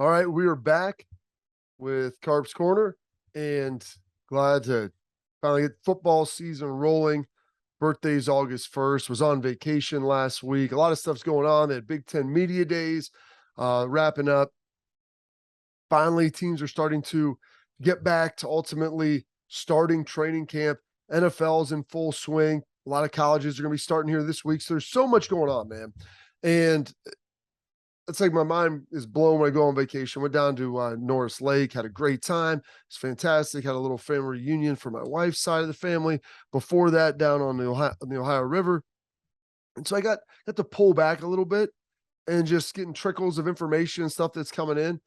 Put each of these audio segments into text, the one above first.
All right, we are back with Carps Corner and glad to finally get football season rolling. Birthday's August 1st, was on vacation last week. A lot of stuff's going on. They had Big Ten Media Days wrapping up. Finally, teams are starting to get back to ultimately starting training camp. NFL's in full swing. A lot of colleges are going to be starting here this week. So there's so much going on, man. And it's like my mind is blown when I go on vacation. Went down to Norris Lake, had a great time. It's fantastic. Had a little family reunion for my wife's side of the family. Before that, down on the Ohio River. And so I got to pull back a little bit and just getting trickles of information and stuff that's coming in.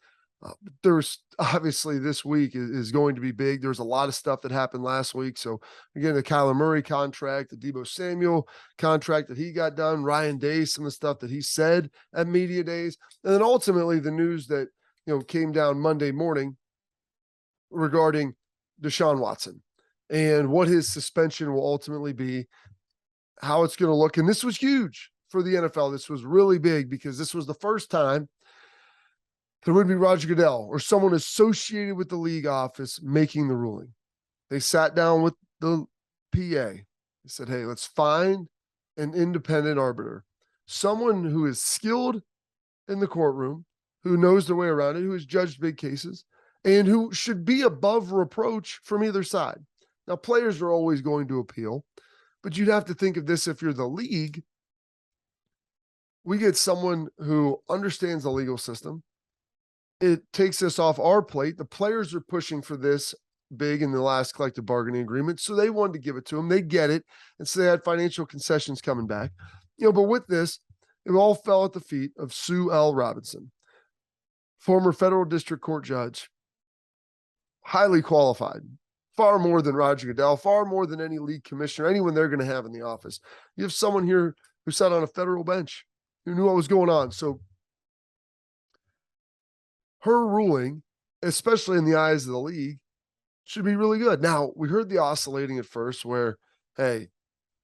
There's obviously this week is going to be big. There's a lot of stuff that happened last week. So again, the Kyler Murray contract, the Deebo Samuel contract that he got done, Ryan Day, some of the stuff that he said at media days, and then ultimately the news that came down Monday morning regarding Deshaun Watson and what his suspension will ultimately be, how it's going to look. And this was huge for the NFL. This was really big because this was the first time there would be Roger Goodell or someone associated with the league office making the ruling. They sat down with the PA. They said, hey, let's find an independent arbiter, someone who is skilled in the courtroom, who knows their way around it, who has judged big cases, and who should be above reproach from either side. Now, players are always going to appeal, but you'd have to think of this if you're the league. We get someone who understands the legal system. It takes this off our plate. The players are pushing for this big in the last collective bargaining agreement, so they wanted to give it to them. They get it, and so they had financial concessions coming back. But with this, it all fell at the feet of Sue L. Robinson, former federal district court judge, highly qualified, far more than Roger Goodell, far more than any league commissioner, anyone they're going to have in the office. You have someone here who sat on a federal bench, who knew what was going on. So her ruling, especially in the eyes of the league, should be really good. Now, we heard the oscillating at first where, hey,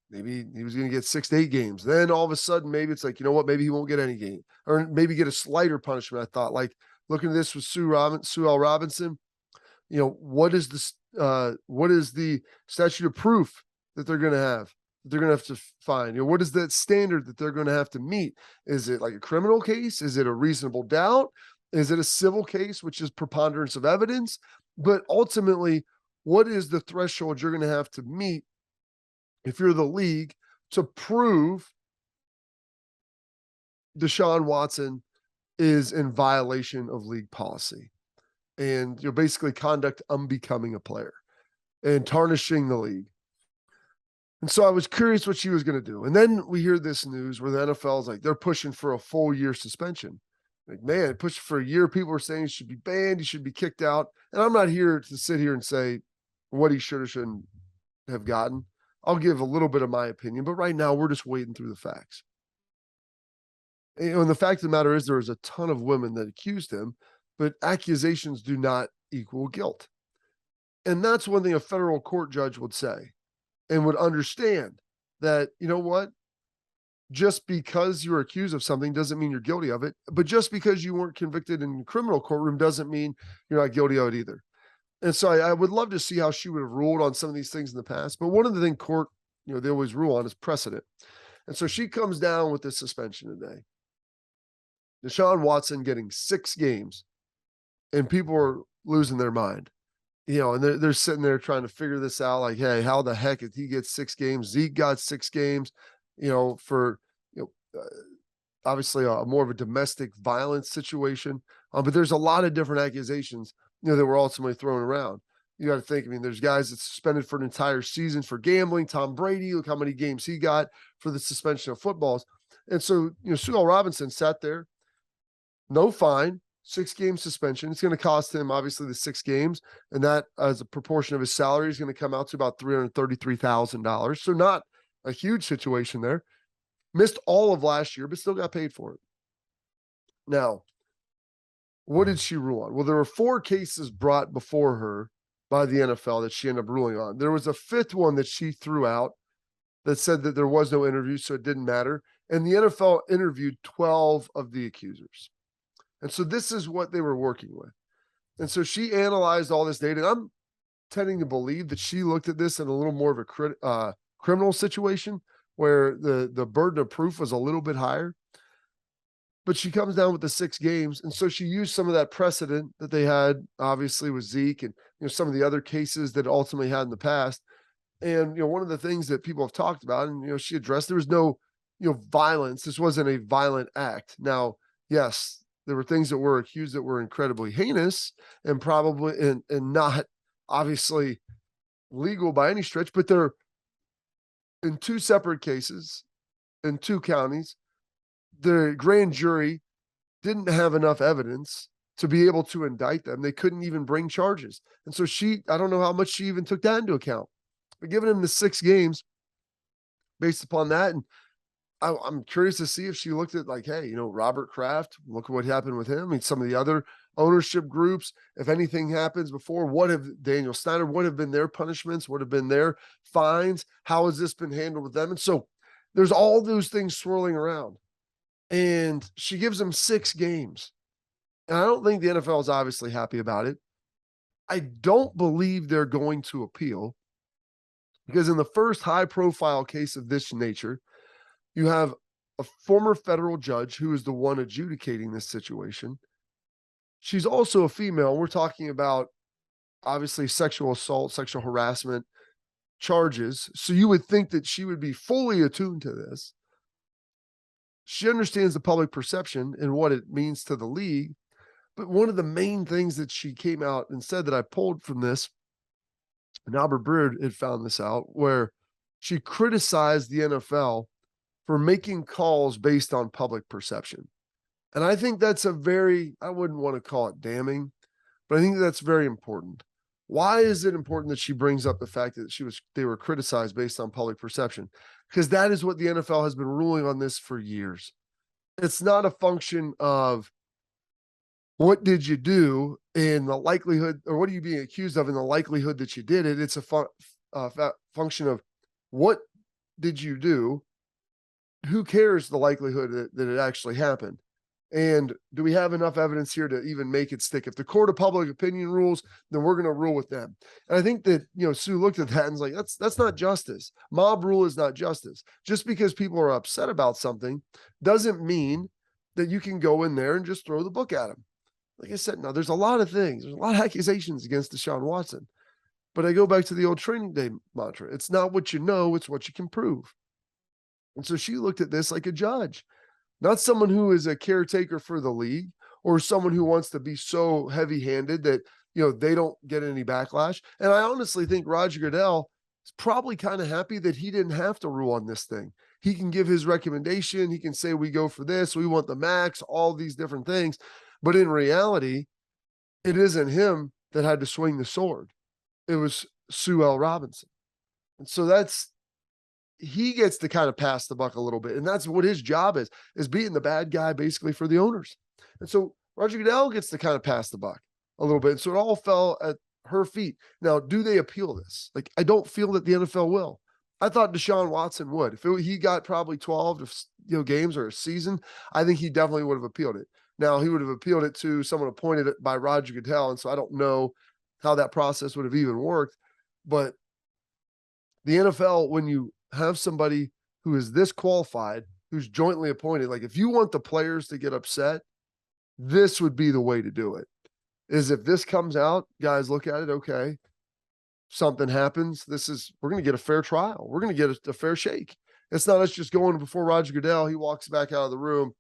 maybe he was going to get 6 to 8 games. Then all of a sudden, maybe it's like, you know what, maybe he won't get any game or maybe get a slighter punishment. I thought, like, looking at this with Sue L. Robinson, what is the statute of proof that they're going to have? They're going to have to find, what is that standard that they're going to have to meet? Is it like a criminal case? Is it a reasonable doubt? Is it a civil case, which is preponderance of evidence? But ultimately, what is the threshold you're going to have to meet if you're the league to prove Deshaun Watson is in violation of league policy and basically conduct unbecoming a player and tarnishing the league? And so I was curious what she was going to do. And then we hear this news where the NFL is like, they're pushing for a full year suspension. Like, man, push for a year. People are saying he should be banned. He should be kicked out. And I'm not here to sit here and say what he should or shouldn't have gotten. I'll give a little bit of my opinion, but right now we're just wading through the facts. And the fact of the matter is there was a ton of women that accused him, but accusations do not equal guilt. And that's one thing a federal court judge would say and would understand that, you know what? Just because you're accused of something doesn't mean you're guilty of it. But just because you weren't convicted in the criminal courtroom doesn't mean you're not guilty of it either. And so I would love to see how she would have ruled on some of these things in the past. But one of the things court, they always rule on is precedent. And so she comes down with this suspension today. Deshaun Watson getting 6 games, and people are losing their mind. And they're sitting there trying to figure this out. Like, hey, how the heck did he get 6 games? Zeke got 6 games. For obviously a more of a domestic violence situation. But there's a lot of different accusations, that were ultimately thrown around. You got to think, there's guys that suspended for an entire season for gambling. Tom Brady, look how many games he got for the suspension of footballs. And so, Sue L. Robinson sat there, no fine, 6-game suspension. It's going to cost him, obviously, the 6 games. And that, as a proportion of his salary, is going to come out to about $333,000. So not a huge situation there. Missed all of last year, but still got paid for it. Now, what did she rule on? Well, there were 4 cases brought before her by the NFL that she ended up ruling on. There was a 5th one that she threw out that said that there was no interview, so it didn't matter. And the NFL interviewed 12 of the accusers. And so this is what they were working with. And so she analyzed all this data. And I'm tending to believe that she looked at this in a little more of a criminal situation where the burden of proof was a little bit higher. But she comes down with the 6 games. And so she used some of that precedent that they had, obviously, with Zeke and some of the other cases that ultimately had in the past. And one of the things that people have talked about, and she addressed, there was no violence. This wasn't a violent act. Now, yes, there were things that were accused that were incredibly heinous and probably and not obviously legal by any stretch, but they're in 2 separate cases in 2 counties. The grand jury didn't have enough evidence to be able to indict them. They couldn't even bring charges. And so I don't know how much she even took that into account. But giving him the 6 games based upon that, and I'm curious to see if she looked at like, hey, Robert Kraft, look at what happened with him. I mean, some of the other ownership groups, if anything happens before, what have Daniel Snyder, what have been their punishments? What have been their fines? How has this been handled with them? And so there's all those things swirling around. And she gives them 6 games. And I don't think the NFL is obviously happy about it. I don't believe they're going to appeal because in the first high-profile case of this nature, you have a former federal judge who is the one adjudicating this situation. She's also a female. We're talking about, obviously, sexual assault, sexual harassment charges. So you would think that she would be fully attuned to this. She understands the public perception and what it means to the league. But one of the main things that she came out and said that I pulled from this, and Albert Beard had found this out, where she criticized the NFL for making calls based on public perception. And I think that's I wouldn't want to call it damning, but I think that's very important. Why is it important that she brings up the fact that they were criticized based on public perception? Because that is what the NFL has been ruling on this for years. It's not a function of what did you do in the likelihood, or what are you being accused of in the likelihood that you did it. It's a function of what did you do? Who cares the likelihood that it actually happened? And do we have enough evidence here to even make it stick? If the court of public opinion rules, then we're going to rule with them. And I think that, Sue looked at that and was like, that's not justice. Mob rule is not justice. Just because people are upset about something doesn't mean that you can go in there and just throw the book at them. Like I said, now there's a lot of things. There's a lot of accusations against Deshaun Watson. But I go back to the old training day mantra. It's not what you know, it's what you can prove. And so she looked at this like a judge, not someone who is a caretaker for the league or someone who wants to be so heavy-handed that, they don't get any backlash. And I honestly think Roger Goodell is probably kind of happy that he didn't have to rule on this thing. He can give his recommendation. He can say, we go for this. We want the max, all these different things. But in reality, it isn't him that had to swing the sword. It was Sue L. Robinson. And so he gets to kind of pass the buck a little bit. And that's what his job is being the bad guy basically for the owners. And so Roger Goodell gets to kind of pass the buck a little bit. And so it all fell at her feet. Now, do they appeal this? Like, I don't feel that the NFL will. I thought Deshaun Watson would. If he got probably 12 games or a season, I think he definitely would have appealed it. Now, he would have appealed it to someone appointed by Roger Goodell, and so I don't know how that process would have even worked. But the NFL, when you have somebody who is this qualified, who's jointly appointed, like if you want the players to get upset, this would be the way to do it. Is if this comes out, guys look at it, okay, something happens, we're going to get a fair trial. We're going to get a fair shake. It's not us just going before Roger Goodell. He walks back out of the room,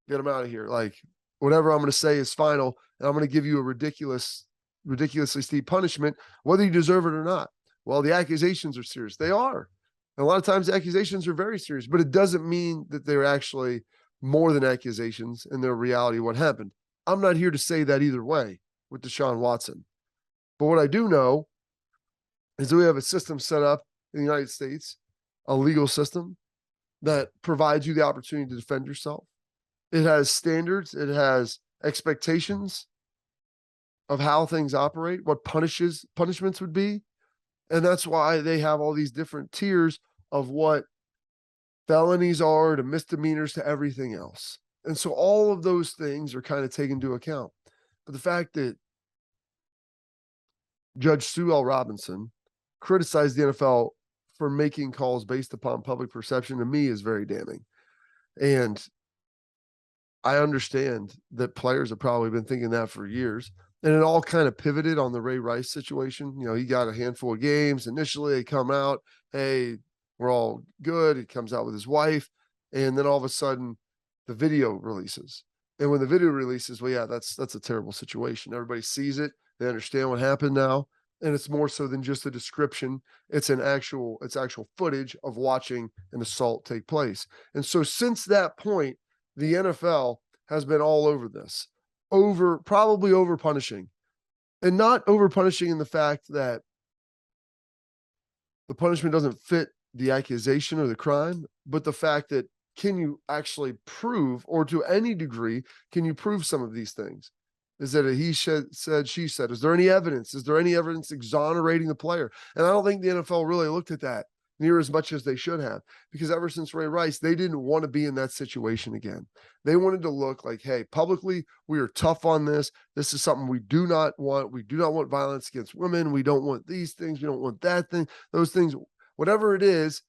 get him out of here. Like, whatever I'm going to say is final, and I'm going to give you a ridiculously steep punishment, whether you deserve it or not. Well, the accusations are serious. They are. And a lot of times the accusations are very serious, but it doesn't mean that they're actually more than accusations and they're reality what happened. I'm not here to say that either way with Deshaun Watson. But what I do know is that we have a system set up in the United States, a legal system that provides you the opportunity to defend yourself. It has standards. It has expectations of how things operate, what punishments would be. And that's why they have all these different tiers of what felonies are to misdemeanors to everything else. And so all of those things are kind of taken into account. But the fact that Judge Sue L. Robinson criticized the NFL for making calls based upon public perception, to me, is very damning. And I understand that players have probably been thinking that for years. And it all kind of pivoted on the Ray Rice situation. You know, he got a handful of games. Initially, they come out, hey, we're all good. He comes out with his wife. And then all of a sudden, the video releases. And when the video releases, well, yeah, that's a terrible situation. Everybody sees it. They understand what happened now. And it's more so than just a description. It's actual footage of watching an assault take place. And so since that point, the NFL has been all over this, probably over punishing, and not over punishing in the fact that the punishment doesn't fit the accusation or the crime, but the fact that, can you actually prove, or to any degree, can you prove some of these things? Is that a he said, she said? Is there any evidence? Is there any evidence exonerating the player? And I don't think the NFL really looked at that near as much as they should have, because ever since Ray Rice, they didn't want to be in that situation again. They wanted to look like, hey, publicly, we are tough on this. This is something we do not want. We do not want violence against women. We don't want these things. We don't want that thing, those things, whatever it is.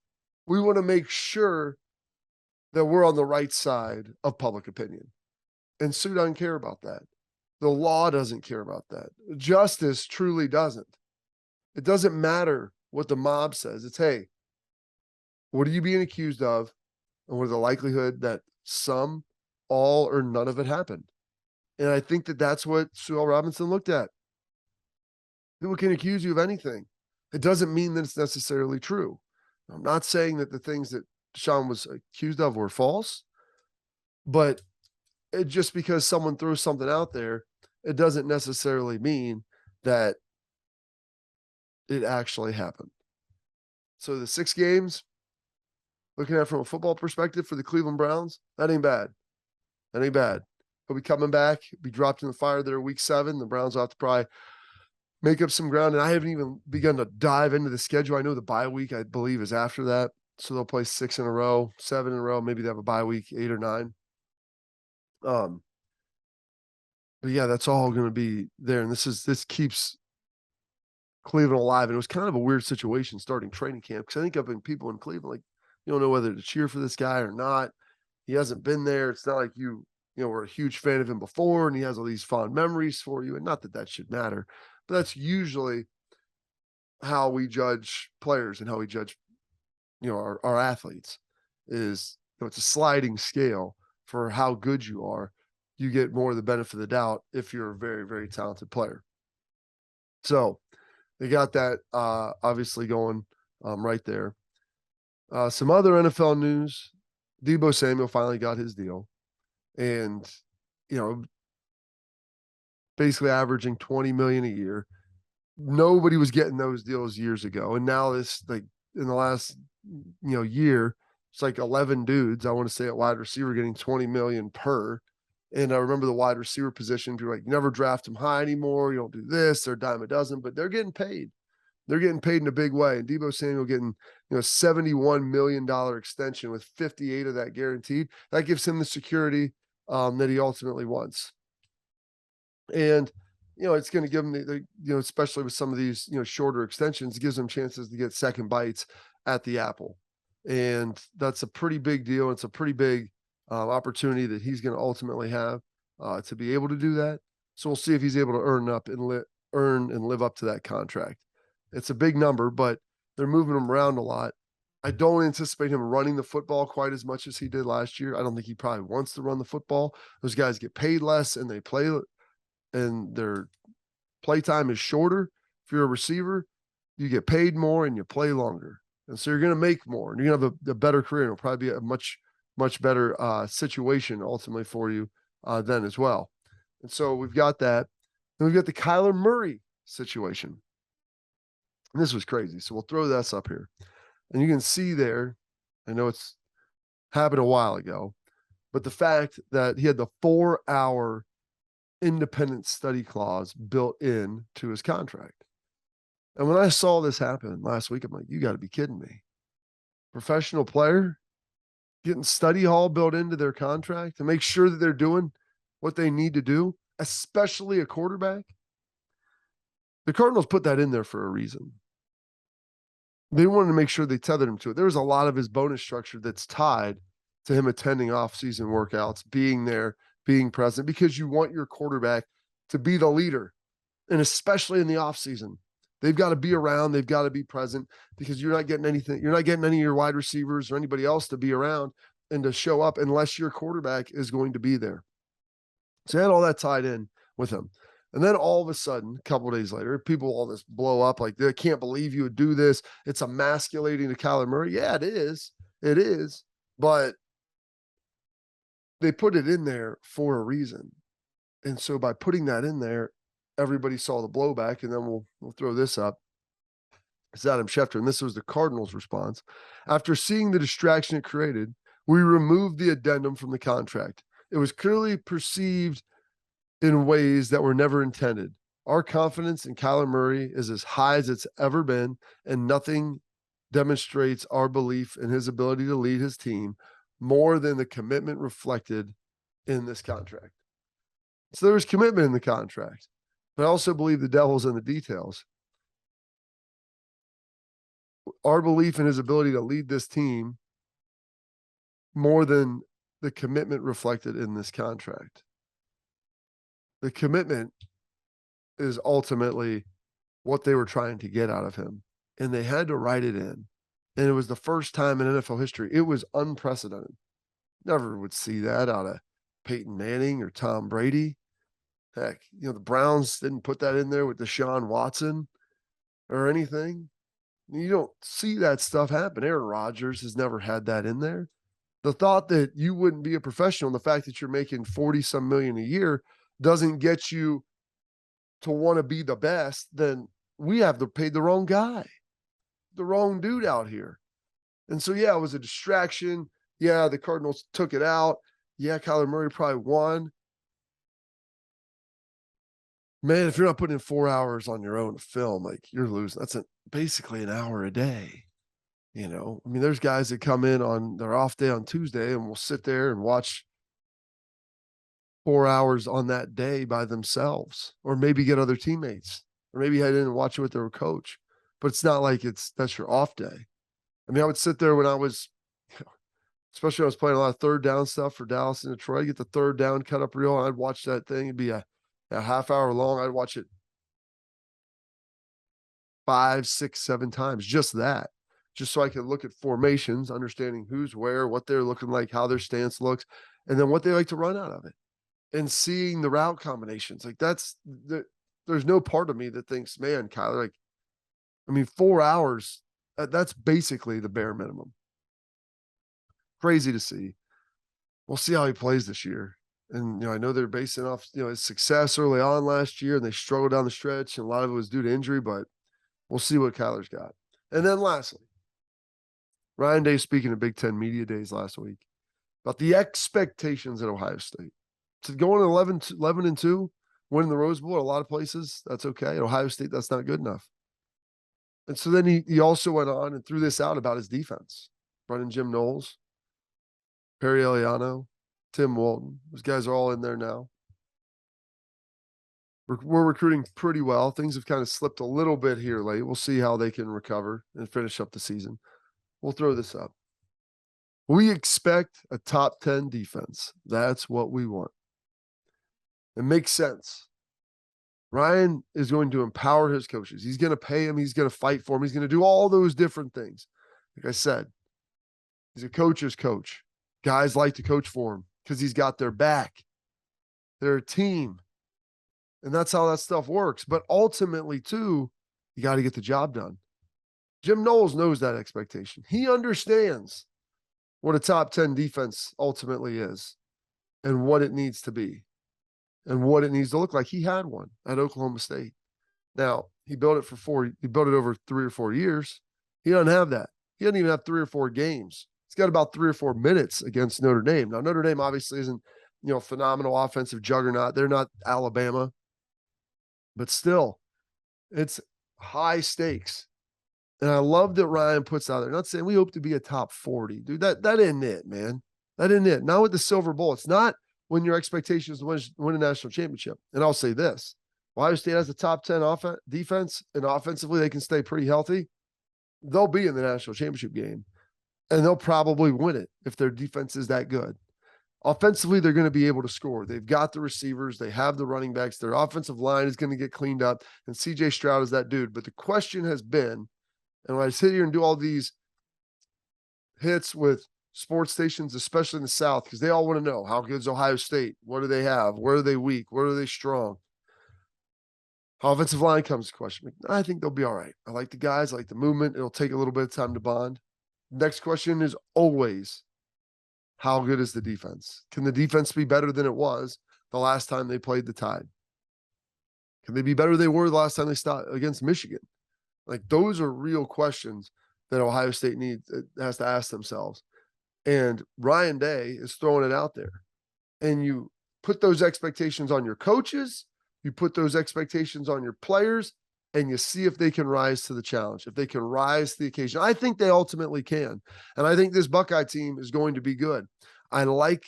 We want to make sure that we're on the right side of public opinion. And Sue doesn't care about that. The law doesn't care about that. Justice truly doesn't. It doesn't matter what the mob says. It's, hey, what are you being accused of? And what are the likelihood that some, all, or none of it happened? And I think that that's what Sue L. Robinson looked at. People can accuse you of anything. It doesn't mean that it's necessarily true. I'm not saying that the things that Deshaun was accused of were false, but just because someone throws something out there, it doesn't necessarily mean that it actually happened. So the 6 games, looking at it from a football perspective for the Cleveland Browns, that ain't bad. That ain't bad. He'll be coming back, be dropped in the fire there week 7. The Browns will have to probably make up some ground. And I haven't even begun to dive into the schedule. I know the bye week, I believe, is after that. So they'll play 6 in a row, 7 in a row. Maybe they have a bye week, 8 or 9. But yeah, that's all going to be there. And this keeps Cleveland alive. And it was kind of a weird situation starting training camp, because I think I've been people in Cleveland, like, you don't know whether to cheer for this guy or not. He hasn't been there. It's not like you were a huge fan of him before, and he has all these fond memories for you. And not that that should matter, but that's usually how we judge players and how we judge, our athletes is, it's a sliding scale for how good you are. You get more of the benefit of the doubt if you're a very, very talented player. So they got that obviously going right there. Some other NFL news. Deebo Samuel finally got his deal. And, basically averaging $20 million a year. Nobody was getting those deals years ago. And now this, like, in the last, year, it's like 11 dudes, I want to say, at wide receiver getting $20 million per. And I remember the wide receiver position, people were like, you never draft them high anymore. You don't do this. They're a dime a dozen, but they're getting paid. They're getting paid in a big way. And Deebo Samuel getting, $71 million extension with 58 of that guaranteed. That gives him the security that he ultimately wants. And, it's going to give him especially with some of these, shorter extensions, it gives them chances to get second bites at the apple. And that's a pretty big deal. It's a pretty big opportunity that he's going to ultimately have to be able to do that. So we'll see if he's able to earn and live up to that contract. It's a big number, but they're moving him around a lot. I don't anticipate him running the football quite as much as he did last year. I don't think he probably wants to run the football. Those guys get paid less and they play, and their play time is shorter. If you're a receiver, you get paid more and you play longer. And so you're going to make more and you're going to have a better career. It'll probably be a much, much better situation ultimately for you then as well. And so we've got that. Then we've got the Kyler Murray situation. And this was crazy. So we'll throw this up here. And you can see there, I know it's happened a while ago, but the fact that he had the 4-hour independent study clause built in to his contract. And when I saw this happen last week, I'm like, you got to be kidding me. Professional player getting study hall built into their contract to make sure that they're doing what they need to do, especially a quarterback. The Cardinals put that in there for a reason. They wanted to make sure they tethered him to it. There was a lot of his bonus structure that's tied to him attending off-season workouts, being there, being present, because you want your quarterback to be the leader. And especially in the off-season, they've got to be around. They've got to be present, because you're not getting anything. You're not getting any of your wide receivers or anybody else to be around and to show up unless your quarterback is going to be there. So they had all that tied in with him. And then all of a sudden, a couple of days later, people all this blow up like, they can't believe you would do this. It's emasculating to Kyler Murray. Yeah, it is. It is. But they put it in there for a reason. And so by putting that in there, everybody saw the blowback. And then we'll throw this up. It's Adam Schefter, and this was the Cardinals' response. After seeing the distraction it created, we removed the addendum from the contract. It was clearly perceived in ways that were never intended. Our confidence in Kyler Murray is as high as it's ever been, and nothing demonstrates our belief in his ability to lead his team more than the commitment reflected in this contract. So there's commitment in the contract, but I also believe the devil's in the details. Our belief in his ability to lead this team more than the commitment reflected in this contract. The commitment is ultimately what they were trying to get out of him, and they had to write it in. And it was the first time in NFL history. It was unprecedented. Never would see that out of Peyton Manning or Tom Brady. Heck, the Browns didn't put that in there with Deshaun Watson or anything. You don't see that stuff happen. Aaron Rodgers has never had that in there. The thought that you wouldn't be a professional and the fact that you're making 40-some million a year doesn't get you to want to be the best, then we have paid the wrong guy, the wrong dude out here. And so, yeah, it was a distraction. Yeah, the Cardinals took it out. Yeah, Kyler Murray probably won. Man, if you're not putting in 4 hours on your own to film, like, you're losing. That's basically an hour a day. There's guys that come in on their off day on Tuesday and will sit there and watch 4 hours on that day by themselves, or maybe get other teammates, or maybe head in and watch it with their coach. But it's not like that's your off day. I would sit there when I was, especially when I was playing a lot of third down stuff for Dallas and Detroit. I'd get the third down cut up reel, and I'd watch that thing. It'd be a half hour long. I'd watch it 5, 6, 7 times, just so I could look at formations, understanding who's where, what they're looking like, how their stance looks, and then what they like to run out of it, and seeing the route combinations. Like, there's no part of me that thinks, man, Kyler, 4 hours, that's basically the bare minimum. Crazy to see. We'll see how he plays this year. And, I know they're basing off, his success early on last year, and they struggled down the stretch, and a lot of it was due to injury, but we'll see what Kyler's got. And then lastly, Ryan Day speaking at Big Ten Media Days last week about the expectations at Ohio State. So going 11-2, winning the Rose Bowl at a lot of places, that's okay. At Ohio State, that's not good enough. And so then he also went on and threw this out about his defense. Running Jim Knowles, Perry Eliano, Tim Walton. Those guys are all in there now. We're recruiting pretty well. Things have kind of slipped a little bit here late. We'll see how they can recover and finish up the season. We'll throw this up. We expect a top 10 defense. That's what we want. It makes sense. Ryan is going to empower his coaches. He's going to pay them. He's going to fight for them. He's going to do all those different things. Like I said, he's a coach's coach. Guys like to coach for him because he's got their back. They're a team. And that's how that stuff works. But ultimately, too, you got to get the job done. Jim Knowles knows that expectation. He understands what a top 10 defense ultimately is and what it needs to be and what it needs to look like. He had one at Oklahoma State. Now, he built it over 3 or 4 years. He doesn't have that. He doesn't even have 3 or 4 games. He's got about 3 or 4 minutes against Notre Dame. Now, Notre Dame obviously isn't, phenomenal offensive juggernaut. They're not Alabama. But still, it's high stakes. And I love that Ryan puts out there, not saying we hope to be a top 40. Dude, that isn't it, man. That isn't it. Not with the Silver Bowl. It's not when your expectation is to win a national championship. And I'll say this. Ohio State has a top 10 defense, and offensively they can stay pretty healthy. They'll be in the national championship game, and they'll probably win it if their defense is that good. Offensively, they're going to be able to score. They've got the receivers. They have the running backs. Their offensive line is going to get cleaned up, and C.J. Stroud is that dude. But the question has been, and when I sit here and do all these hits with sports stations, especially in the South, because they all want to know, how good is Ohio State? What do they have? Where are they weak? Where are they strong? Offensive line comes to question. I think they'll be all right. I like the guys. I like the movement. It'll take a little bit of time to bond. Next question is always, how good is the defense? Can the defense be better than it was the last time they played the Tide? Can they be better than they were the last time they started against Michigan? Like, those are real questions that Ohio State has to ask themselves. And Ryan Day is throwing it out there. And you put those expectations on your coaches, you put those expectations on your players, and you see if they can rise to the challenge, if they can rise to the occasion. I think they ultimately can. And I think this Buckeye team is going to be good. I like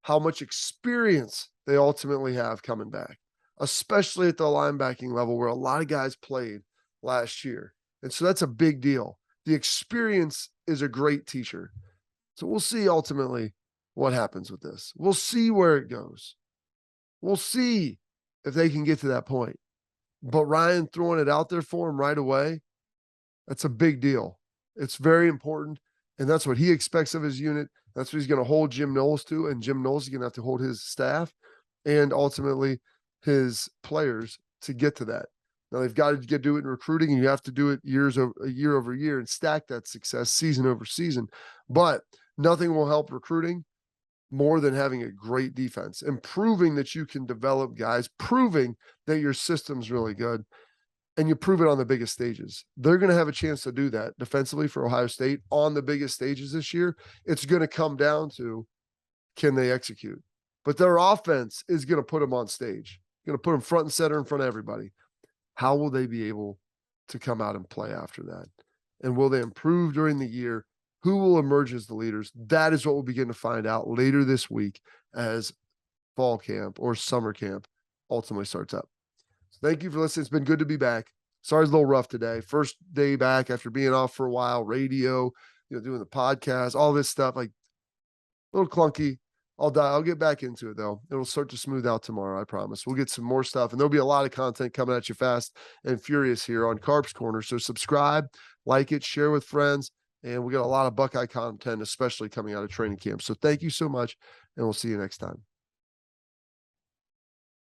how much experience they ultimately have coming back, especially at the linebacking level where a lot of guys played last year. And so that's a big deal. The experience is a great teacher. So we'll see ultimately what happens with this. We'll see where it goes. We'll see if they can get to that point. But Ryan throwing it out there for him right away, that's a big deal. It's very important. And that's what he expects of his unit. That's what he's going to hold Jim Knowles to. And Jim Knowles is going to have to hold his staff and ultimately his players to get to that. Now they've got to do it in recruiting, and you have to do it year over year and stack that success season over season. But nothing will help recruiting more than having a great defense and proving that you can develop guys, proving that your system's really good, and you prove it on the biggest stages. They're going to have a chance to do that defensively for Ohio State on the biggest stages this year. It's going to come down to, can they execute? But their offense is going to put them on stage, going to put them front and center in front of everybody. How will they be able to come out and play after that? And will they improve during the year? Who will emerge as the leaders? That is what we'll begin to find out later this week as fall camp or summer camp ultimately starts up. So thank you for listening. It's been good to be back. Sorry it's a little rough today. First day back after being off for a while, radio, doing the podcast, all this stuff, like a little clunky. I'll get back into it though. It'll start to smooth out tomorrow. I promise. We'll get some more stuff, and there'll be a lot of content coming at you fast and furious here on Carps Corner. So subscribe, like it, share with friends, and we got a lot of Buckeye content, especially coming out of training camp. So thank you so much, and we'll see you next time.